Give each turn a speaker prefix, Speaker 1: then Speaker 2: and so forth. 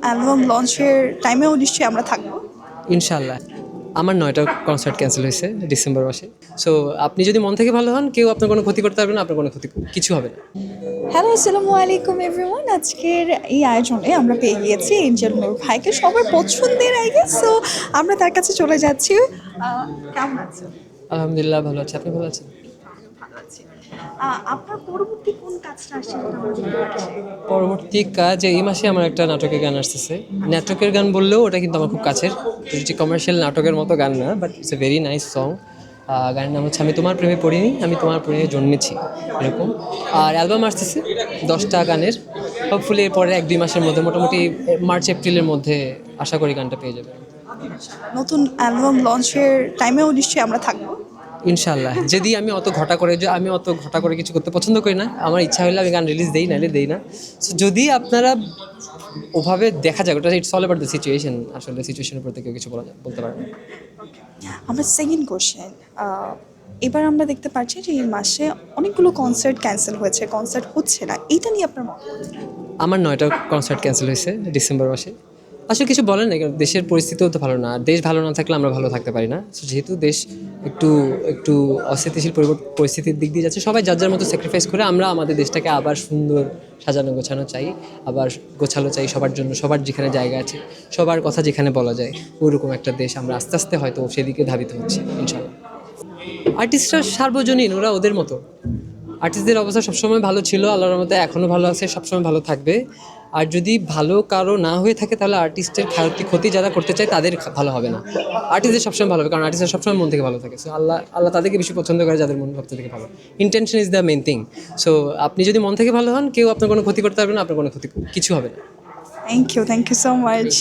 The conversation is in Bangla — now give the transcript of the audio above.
Speaker 1: অ্যালবাম লঞ্চের টাইমেও নিশ্চয়ই আমরা থাকবো।
Speaker 2: ইনশাল্লাহ। আমার 9টা কনসার্ট ক্যান্সেল হয়েছে ডিসেম্বর মাসে। সো আপনি যদি মন থেকে ভালো হন, কেউ আপনার কোনো ক্ষতি করতে পারবে না, আপনার কোনো ক্ষতি কিছু হবে না।
Speaker 1: হ্যালো, আসসালামু আলাইকুম এভরিওয়ান। আজকের এই আয়োজনে আমরা পেয়ে গিয়েছি এঞ্জেল নূর ভাইকে, সবার পছন্দের আই গেস। সো আমরা তার কাছে চলে যাচ্ছি। কেমন আছেন?
Speaker 2: আলহামদুলিল্লাহ ভালো আছে। আপনি ভালো আছেন?
Speaker 1: ভালো আছি। আপনার পরবর্তী কোন কাজটা আসছে সেটা আমরা জানতে পারছি?
Speaker 2: পরবর্তী কাজ এই মাসে আমার একটা নাটকের গান আসতেছে। নাটকের গান বললেও ওটা কিন্তু আমার খুব কাছের, যে কমার্শিয়াল নাটকের মতো গান না, but it's a very nice song. গানের নাম হচ্ছে আমি তোমার প্রেমে পড়িনি, আমি তোমার প্রেমে জন্মেছি, এরকম। আর অ্যালবাম আসতেছে 10টা গানের। হোপফুলি এরপরে 1-2 মাসের মধ্যে, মোটামুটি মার্চ এপ্রিলের মধ্যে আশা করি গানটা পেয়ে যাবে।
Speaker 1: নতুন অ্যালবাম লঞ্চের টাইমেও নিশ্চয়ই আমরা থাকবো।
Speaker 2: ইনশাল্লাহ। যদি আমি অত ঘটা করে কিছু করতে পছন্দ করি না, আমার ইচ্ছা হলে আমি গান রিলিজ দেই, নাহলে দেই না। সো যদি আপনারা ওভাবে দেখা যায়, ওটা it's all about the situation. আসলে সিচুয়েশনের উপর কেউ কিছু বলতে পারে না।
Speaker 1: আমরা সেকেন্ড কোশ্চেন, এবার আমরা দেখতে পাচ্ছি যে এই মাসে অনেকগুলো কনসার্ট ক্যান্সেল হয়েছে, কনসার্ট হচ্ছে না, এইটা নিয়ে আপনার মতামত কি?
Speaker 2: আমার 9টা কনসার্ট ক্যান্সেল হয়েছে ডিসেম্বর মাসে। আসলে কিছু বলেন না, কারণ দেশের পরিস্থিতিও তো ভালো না। দেশ ভালো না থাকলে আমরা ভালো থাকতে পারি না। সো যেহেতু দেশ একটু একটু অস্থিতিশীল পরিস্থিতির দিক দিয়ে যাচ্ছে, সবাই যার যার মতো স্যাক্রিফাইস করে আমরা আমাদের দেশটাকে আবার সুন্দর সাজানো গোছানো চাই, আবার গোছালো চাই সবার জন্য, সবার যেখানে জায়গা আছে, সবার কথা যেখানে বলা যায়, ওরকম একটা দেশ আমরা আস্তে আস্তে হয়তো সেদিকে ধাবিত হচ্ছে ইনশাআল্লাহ। আর্টিস্টরা সার্বজনীন, ওরা ওদের মতো। আর্টিস্টদের অবস্থা সবসময় ভালো ছিল, আল্লাহর রহমতে এখনও ভালো আছে, সবসময় ভালো থাকবে। আর যদি ভালো কারো না হয়ে থাকে, তাহলে আর্টিস্টের ক্ষতি যারা করতে চায় তাদের ভালো হবে না। আর্টিস্টদের সবসময় ভালো হবে, কারণ আর্টিস্টরা সবসময় মন থেকে ভালো থাকে। সো আল্লাহ তাদেরকে বেশি পছন্দ করে যাদের মন ভাবতে থেকে ভালো। Intention is the main thing. So আপনি যদি মন থেকে ভালো হন, কেউ আপনার কোনো ক্ষতি করতে পারবে না, আপনার কোনো ক্ষতি কিছু হবে না।
Speaker 1: Thank you so much.